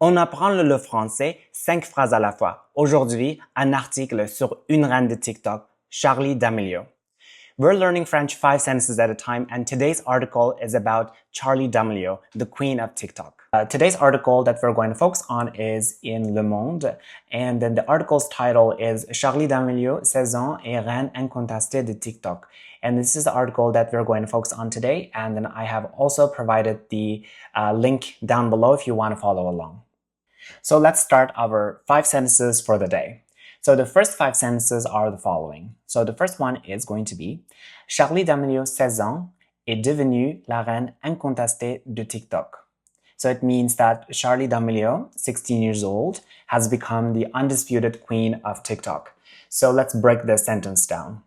On apprend le français 5 phrases à la fois. Aujourd'hui, un article sur une reine de TikTok, Charli d'Amelio. We're learning French 5 sentences at a time, and today's article is about Charli d'Amelio, the queen of TikTok. Today's article that we're going to focus on is in Le Monde, and then the article's title is Charli d'Amelio, 16 ans et reine incontestée de TikTok. And this is the article that we're going to focus on today, and then I have also provided the link down below if you want to follow along. So let's start our 5 sentences for the day. So the first 5 sentences are the following. So the first one is going to be Charli d'Amelio, 16 ans, est devenue la reine incontestée de TikTok. So it means that Charli d'Amelio, 16 years old, has become the undisputed queen of TikTok. So let's break this sentence down.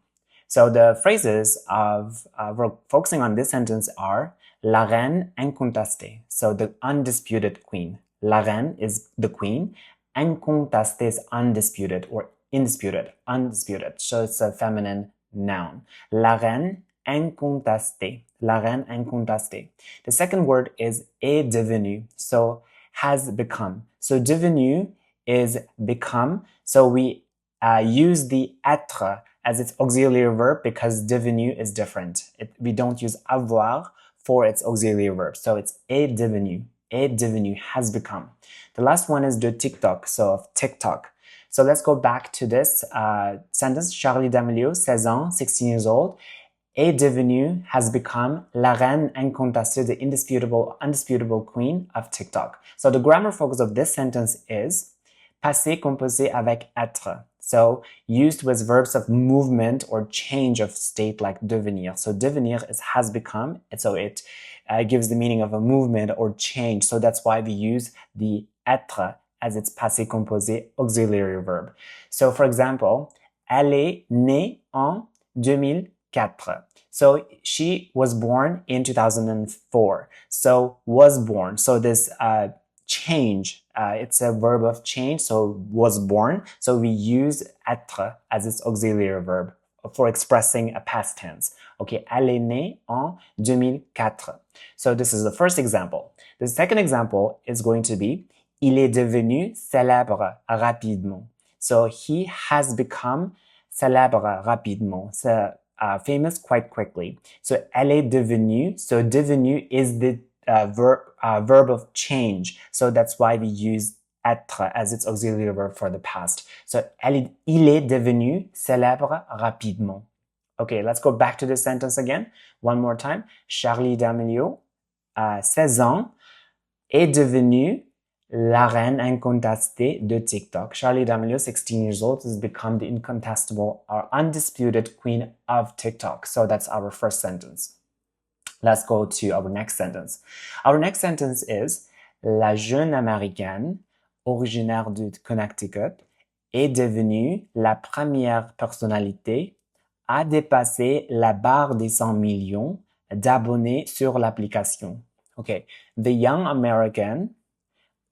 So the phrases of we're focusing on this sentence are la reine incontestée, so the undisputed queen. La reine is the queen. Incontestée is undisputed or indisputed, undisputed. So it's a feminine noun. La reine incontestée. La reine incontestée. The second word is est devenue. So has become. So devenu is become. So we use the être as its auxiliary verb because devenu is different. We don't use avoir for its auxiliary verb. So it's est devenu. Est devenu, has become. The last one is de TikTok, so of TikTok. So let's go back to this sentence. Charli d'Amelio, 16 ans, 16 years old, est devenu, has become la reine incontestée, the undisputable queen of TikTok. So the grammar focus of this sentence is passé composé avec être. So used with verbs of movement or change of state like devenir. So devenir is has become, and so it gives the meaning of a movement or change. So that's why we use the être as its passé composé auxiliary verb. So for example, elle est née en 2004. So she was born in 2004. So was born. So this change, it's a verb of change, so was born. So we use être as its auxiliary verb for expressing a past tense. Okay, elle est née en 2004. So this is the first example. The second example is going to be il est devenu célèbre rapidement. So he has become célèbre rapidement. So famous quite quickly. So elle est devenue. So devenue is the verb of change. So that's why we use être as its auxiliary verb for the past. So il est devenu célèbre rapidement. Okay, let's go back to this sentence again. One more time. Charli d'Amelio, 16 ans, est devenue la reine incontestée de TikTok. Charli d'Amelio, 16 years old, has become the incontestable or undisputed queen of TikTok. So that's our first sentence. Let's go to our next sentence. Our next sentence is la jeune américaine, originaire de Connecticut, est devenue la première personnalité à dépasser la barre des 100 millions d'abonnés sur l'application. Okay, the young American,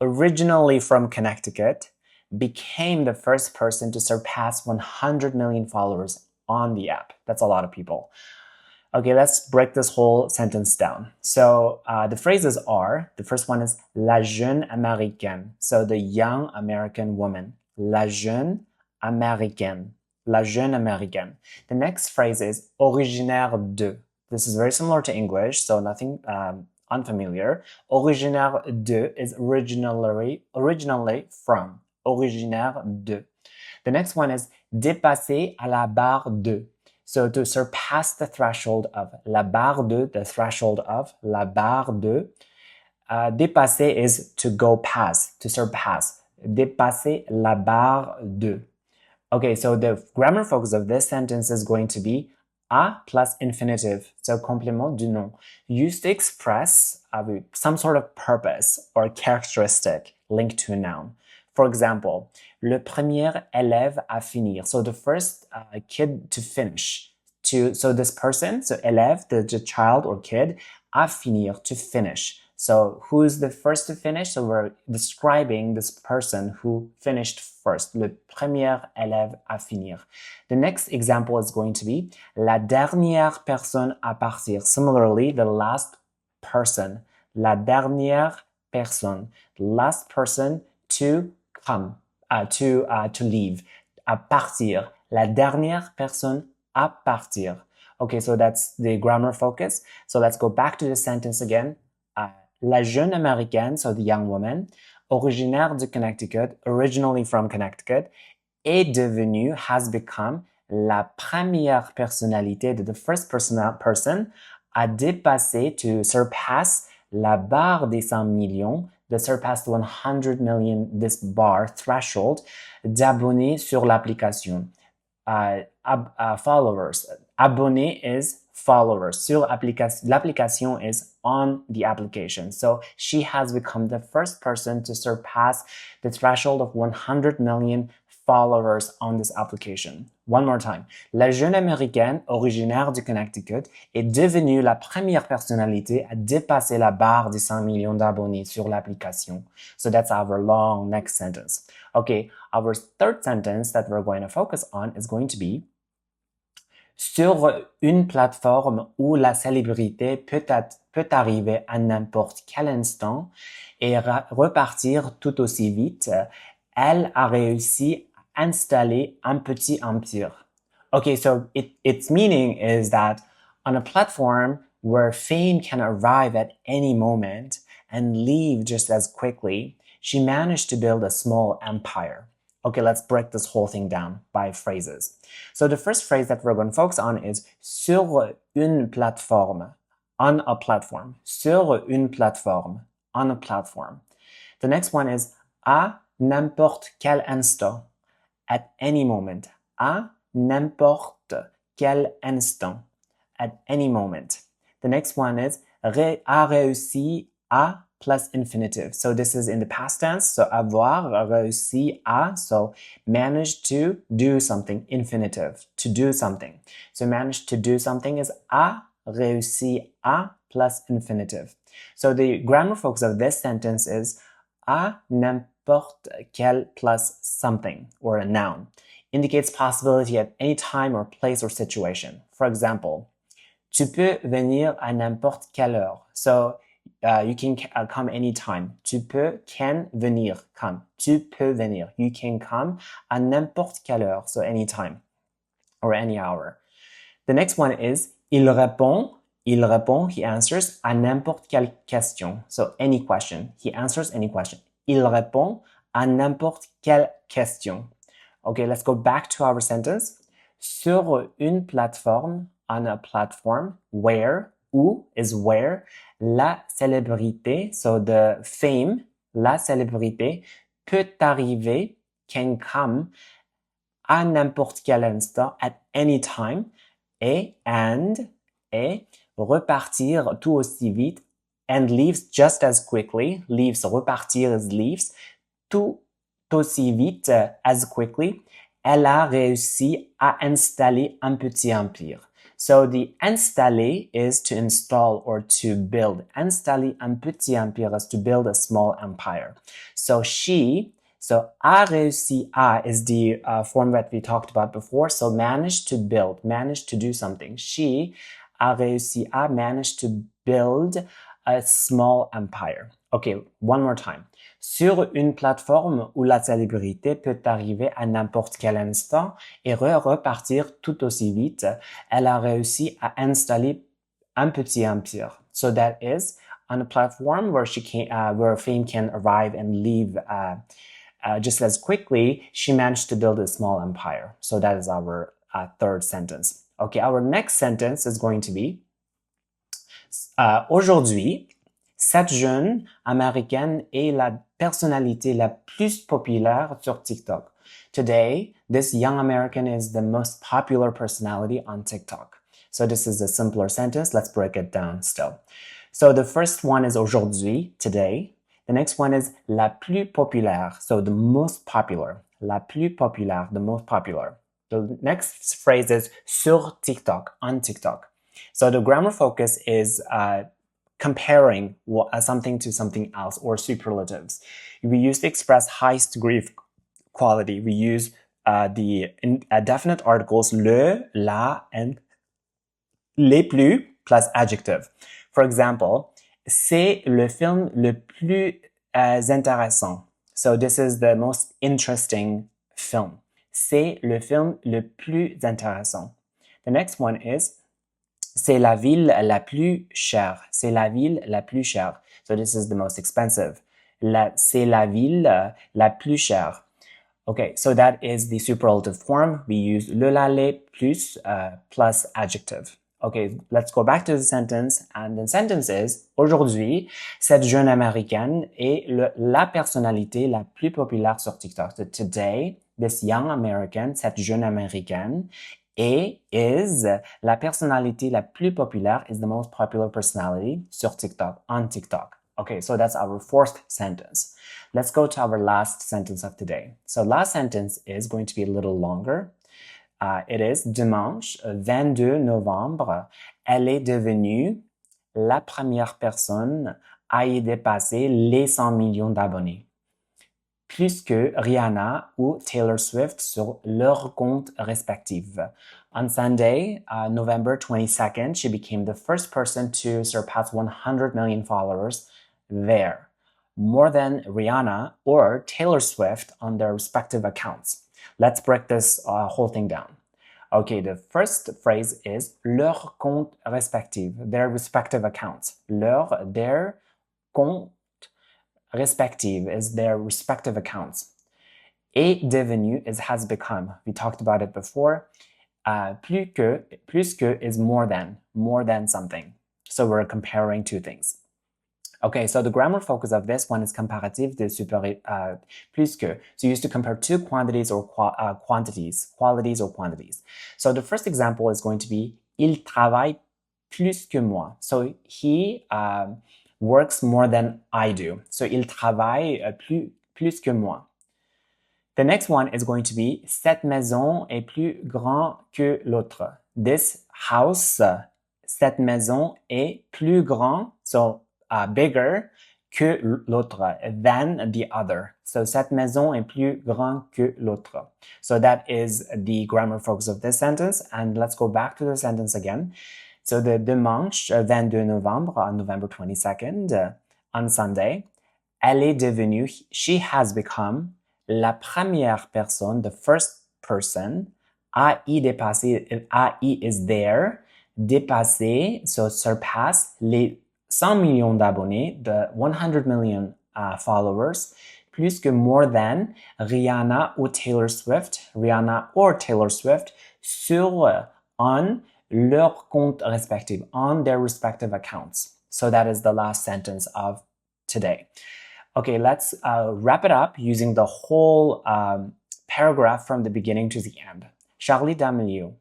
originally from Connecticut, became the first person to surpass 100 million followers on the app. That's a lot of people. Okay, let's break this whole sentence down. So the phrases are, the first one is la jeune américaine. So the young American woman. La jeune américaine. La jeune américaine. The next phrase is originaire de. This is very similar to English, so nothing unfamiliar. Originaire de is originally from. Originaire de. The next one is dépasser à la barre de. So to surpass the threshold of, la barre de, the threshold of, la barre de. Dépasser is to go past, to surpass. Dépasser la barre de. Okay, so the grammar focus of this sentence is going to be a plus infinitive, so complément du nom, used to express some sort of purpose or characteristic linked to a noun. For example, le premier élève à finir. So the first kid to finish. So this person, so élève, the child or kid, à finir, to finish. So who's the first to finish? So we're describing this person who finished first. Le premier élève à finir. The next example is going to be la dernière personne à partir. Similarly, the last person. La dernière personne. The last person to come, to leave. À partir. La dernière personne à partir. Okay, so that's the grammar focus. So let's go back to the sentence again. La jeune américaine, so the young woman, originaire du Connecticut, originally from Connecticut, est devenue, has become, la première personnalité, the first person à dépasser, to surpass la barre des 100 millions, the surpassed 100 million, this bar, threshold, d'abonnés sur l'application. Followers. Abonné is followers. Sur l'application is on the application. So she has become the first person to surpass the threshold of 100 million followers on this application. One more time. La jeune américaine originaire du Connecticut est devenue la première personnalité à dépasser la barre des 100 millions d'abonnés sur l'application. So that's our long next sentence. Okay, our third sentence that we're going to focus on is going to be sur une plateforme où la célébrité peut arriver à n'importe quel instant et repartir tout aussi vite, elle a réussi à installer un petit empire. Okay, so its meaning is that on a platform where fame can arrive at any moment and leave just as quickly, she managed to build a small empire. Okay, let's break this whole thing down by phrases. So the first phrase that we're going to focus on is sur une plateforme, on a platform. Sur une plateforme, on a platform. The next one is à n'importe quel instant, at any moment. À n'importe quel instant, at any moment. The next one is a réussi à plus infinitive. So this is in the past tense. So avoir réussi à, so managed to do something, infinitive, to do something. So managed to do something is a réussi à plus infinitive. So the grammar focus of this sentence is à n'importe quel plus something, or a noun. Indicates possibility at any time or place or situation. For example, tu peux venir à n'importe quelle heure. So you can come anytime. Tu peux, can, venir, come. Tu peux venir. You can come à n'importe quelle heure. So anytime or any hour. The next one is il répond, he answers à n'importe quelle question. So any question. He answers any question. Il répond à n'importe quelle question. Okay, let's go back to our sentence. Sur une plateforme, on a platform, where, où is where, la célébrité, so the fame, la célébrité, peut arriver, can come, à n'importe quel instant, at any time, et repartir tout aussi vite, and leaves just as quickly, leaves, repartir is leaves, tout aussi vite, as quickly, elle a réussi à installer un petit empire. So the installer is to install or to build. Installer un petit empire is to build a small empire. So a réussi à is the form that we talked about before. So managed to build, managed to do something. She a réussi à, managed to build a small empire. Okay, one more time. Sur une plateforme où la célébrité peut arriver à n'importe quel instant et repartir tout aussi vite, elle a réussi à installer un petit empire. So that is on a platform where where fame can arrive and leave just as quickly, she managed to build a small empire. So that is our third sentence. Okay, our next sentence is going to be aujourd'hui, cette jeune américaine est la personnalité la plus populaire sur TikTok. Today, this young American is the most popular personality on TikTok. So this is a simpler sentence. Let's break it down still. So the first one is aujourd'hui, today. The next one is la plus populaire, so the most popular. La plus populaire, the most popular. The next phrase is sur TikTok, on TikTok. So the grammar focus is comparing something to something else, or superlatives. We use to express highest degree of quality. We use the definite articles le, la, and les plus plus adjective. For example, c'est le film le plus intéressant. So this is the most interesting film. C'est le film le plus intéressant. The next one is c'est la ville la plus chère. C'est la ville la plus chère. So this is the most expensive. C'est la ville la plus chère. Okay, so that is the superlative form. We use le l'aller plus plus adjective. Okay, let's go back to the sentence. And the sentence is, aujourd'hui, cette jeune américaine est la personnalité la plus populaire sur TikTok. So today, this young American, cette jeune américaine, is la personnalité la plus populaire, is the most popular personality sur TikTok, on TikTok. Okay, so that's our fourth sentence. Let's go to our last sentence of today. So last sentence is going to be a little longer. It is dimanche 22 novembre, elle est devenue la première personne à y dépasser les 100 millions d'abonnés. Plus que Rihanna ou Taylor Swift sur leurs comptes respectifs. On Sunday, November 22nd, she became the first person to surpass 100 million followers there, more than Rihanna or Taylor Swift on their respective accounts. Let's break this whole thing down. Okay, the first phrase is leurs comptes respectifs, their respective accounts. Their comptes respective is their respective accounts. Est devenu is has become. We talked about it before. Plus que is more than something. So we're comparing two things. Okay, so the grammar focus of this one is comparative de plus que. So you used to compare two quantities or qualities or quantities. So the first example is going to be il travaille plus que moi. So he works more than I do. So il travaille plus que moi. The next one is going to be cette maison est plus grande que l'autre. This house, cette maison est plus grand, so bigger que l'autre, than the other. So cette maison est plus grande que l'autre. So that is the grammar focus of this sentence. And let's go back to the sentence again. So the dimanche 22 novembre, on November 22nd, on Sunday, elle est devenue, she has become, la première personne, the first person, à y dépasser, à y is there, dépasser, so surpass, les 100 millions d'abonnés, the 100 million followers, plus que more than Rihanna or Taylor Swift, sur, on leur compte respectif, on their respective accounts. So that is the last sentence of today. Okay, let's wrap it up using the whole paragraph from the beginning to the end. Charli D'Amelio.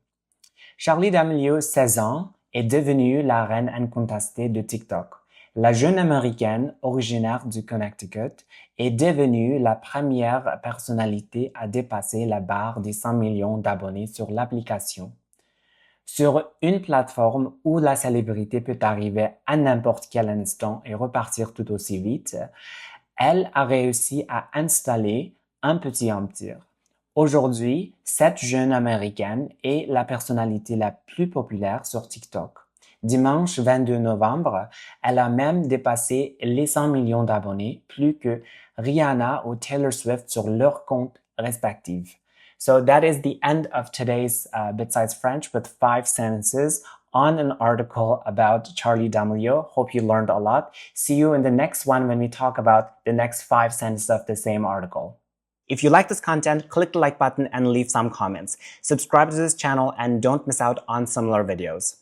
Charli D'Amelio, 16 ans, est devenue la reine incontestée de TikTok. La jeune américaine originaire du Connecticut est devenue la première personnalité à dépasser la barre des 100 millions d'abonnés sur l'application. Sur une plateforme où la célébrité peut arriver à n'importe quel instant et repartir tout aussi vite, elle a réussi à installer un petit empire. Aujourd'hui, cette jeune américaine est la personnalité la plus populaire sur TikTok. Dimanche 22 novembre, elle a même dépassé les 100 millions d'abonnés, plus que Rihanna ou Taylor Swift sur leurs comptes respectifs. So that is the end of today's BitSize French with 5 sentences on an article about Charli D'Amelio. Hope you learned a lot. See you in the next one when we talk about the next 5 sentences of the same article. If you like this content, click the like button and leave some comments. Subscribe to this channel and don't miss out on similar videos.